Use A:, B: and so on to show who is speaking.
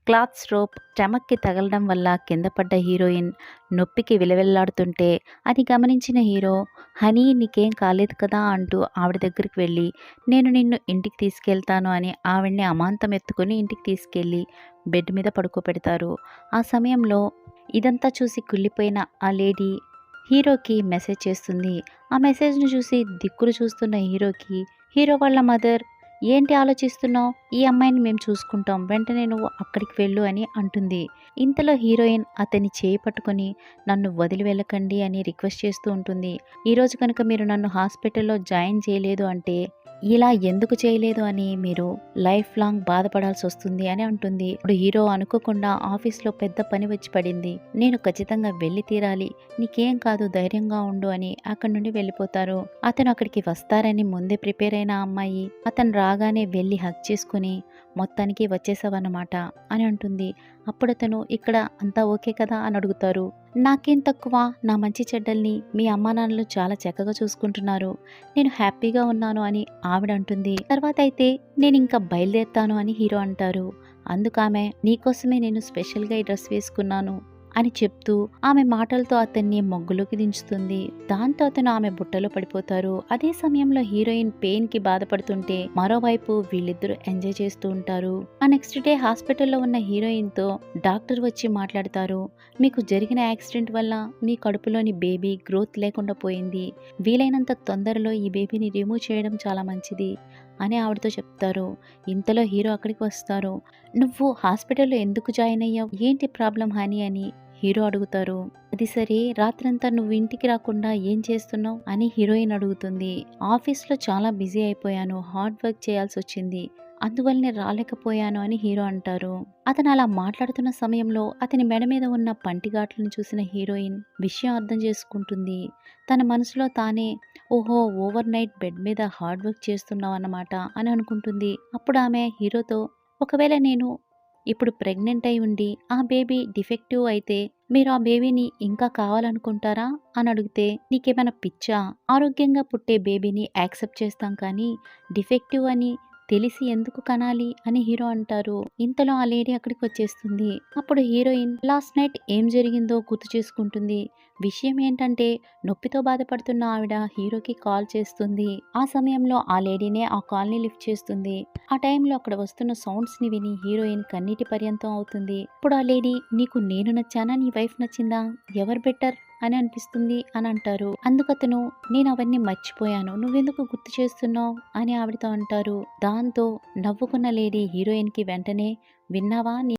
A: Cloth rope స్టమక్కి తగలడం వల్ల కింద పడ్డ హీరోయిన్ నొప్పికి విలవిల్లాడుతుంటే అది గమనించిన హీరో, హనీ నీకేం కాలేదు కదా అంటూ ఆవిడ దగ్గరికి వెళ్ళి, నేను నిన్ను ఇంటికి తీసుకెళ్తాను అని ఆవిడ్ని అమాంతం ఎత్తుకొని ఇంటికి తీసుకెళ్ళి బెడ్ మీద పడుకోబెడతారు. ఆ సమయంలో ఇదంతా చూసి కుళ్ళిపోయిన ఆ లేడీ హీరోకి మెసేజ్ చేస్తుంది. ఆ మెసేజ్‌ని చూసి దిక్కులు చూస్తున్న హీరోకి, హీరో వాళ్ళ మదర్, ఏంటి ఆలోచిస్తున్నావు? ఈ అమ్మాయిని మేము చూసుకుంటాం. వెంటనే నువ్వు అక్కడికి వెళ్ళు అని అంటుంది. ఇంతలో హీరోయిన్ అతని చేయి పట్టుకొని నన్ను వదిలి వెళ్ళకండి అని రిక్వెస్ట్ చేస్తూ ఉంటుంది. ఈరోజు కనుక మీరు నన్ను హాస్పిటల్‌లో జాయిన్ చేయలేదు అంటే ఇలా ఎందుకు చేయలేదు అని మీరు లైఫ్ లాంగ్ బాధపడాల్సి వస్తుంది అని అంటుంది. ఇప్పుడు హీరో అనుకోకుండా ఆఫీస్లో పెద్ద పని వచ్చి పడింది. నేను ఖచ్చితంగా వెళ్ళి తీరాలి. నీకేం కాదు ధైర్యంగా ఉండు అని అక్కడి నుండి వెళ్ళిపోతారు. అతను అక్కడికి వస్తారని ముందే ప్రిపేర్ అయిన అమ్మాయి అతను రాగానే వెళ్ళి హగ్ చేసుకుని మొత్తానికి వచ్చేసావన్నమాట అని అంటుంది. అప్పుడు అతను ఇక్కడ అంతా ఓకే కదా అని అడుగుతారు. నాకేం తక్కువ, నా మంచి చెడ్డల్ని మీ అమ్మా నాన్నలు చాలా చక్కగా చూసుకుంటున్నారు, నేను హ్యాపీగా ఉన్నాను అని ఆవిడ అంటుంది. తర్వాత అయితే నేను ఇంకా బయలుదేరుతాను అని హీరో అంటారు. అందుకామె నీకోసమే నేను స్పెషల్గా ఈ డ్రెస్ వేసుకున్నాను అని చెప్తూ ఆమె మాటలతో అతన్ని మొగ్గులోకి దించుతుంది. దాంతో అతను ఆమె బుట్టలో పడిపోతారు. అదే సమయంలో హీరోయిన్ పెయిన్ కి బాధపడుతుంటే మరోవైపు వీళ్ళిద్దరూ ఎంజాయ్ చేస్తూ ఉంటారు. ఆ నెక్స్ట్ డే హాస్పిటల్లో ఉన్న హీరోయిన్ తో డాక్టర్ వచ్చి మాట్లాడతారు. మీకు జరిగిన యాక్సిడెంట్ వల్ల మీ కడుపులోని బేబీ గ్రోత్ లేకుండా పోయింది. వీలైనంత తొందరలో ఈ బేబీని రిమూవ్ చేయడం చాలా మంచిది అని ఆవిడతో చెప్తారు. ఇంతలో హీరో అక్కడికి వస్తారు. నువ్వు హాస్పిటల్లో ఎందుకు జాయిన్ అయ్యావు, ఏంటి ప్రాబ్లం హనీ అని హీరో అడుగుతారు. అది సరే, రాత్రంతా నువ్వు ఇంటికి రాకుండా ఏం చేస్తున్నావు అని హీరోయిన్ అడుగుతుంది. ఆఫీస్లో చాలా బిజీ అయిపోయాను, హార్డ్ వర్క్ చేయాల్సి వచ్చింది, అందువల్లనే రాలేకపోయాను అని హీరో అంటారు. అతను అలా మాట్లాడుతున్న సమయంలో అతని మెడ మీద ఉన్న పంటిగాట్లను చూసిన హీరోయిన్ విషయం అర్థం చేసుకుంటుంది. తన మనసులో తానే, ఓహో ఓవర్ నైట్ బెడ్ మీద హార్డ్ వర్క్ చేస్తున్నావు అన్నమాట అని అనుకుంటుంది. అప్పుడు ఆమె హీరోతో, ఒకవేళ నేను ఇప్పుడు ప్రెగ్నెంట్ అయి ఉండి ఆ బేబీ డిఫెక్టివ్ అయితే మీరు ఆ బేబీని ఇంకా కావాలనుకుంటారా అని అడిగితే, నీకేమైనా పిచ్చా, ఆరోగ్యంగా పుట్టే బేబీని యాక్సెప్ట్ చేస్తాం కానీ డిఫెక్టివ్ అని తెలిసి ఎందుకు కనాలి అని హీరో అంటారు. ఇంతలో ఆ లేడీ అక్కడికి వచ్చేస్తుంది. అప్పుడు హీరోయిన్ లాస్ట్ నైట్ ఏం జరిగిందో గుర్తు చేసుకుంటుంది. విషయం ఏంటంటే నొప్పితో బాధపడుతున్న ఆవిడ హీరోకి కాల్ చేస్తుంది. ఆ సమయంలో ఆ లేడీనే ఆ కాల్ని లిఫ్ట్ చేస్తుంది. ఆ టైంలో అక్కడ వస్తున్న సౌండ్స్ ని విని హీరోయిన్ కన్నీటి పర్యంతం అవుతుంది. ఇప్పుడు ఆ లేడీ, నీకు నేను నచ్చానా నీ వైఫ్ నచ్చిందా, ఎవరు బెటర్ అని అనిపిస్తుంది అని అంటారు. అందుకతను, నేను అవన్నీ మర్చిపోయాను, నువ్వెందుకు గుర్తు చేస్తున్నావు అని ఆవిడతో అంటారు. దాంతో నవ్వుకున్న లేడీ హీరోయిన్ కి వెంటనే, విన్నావా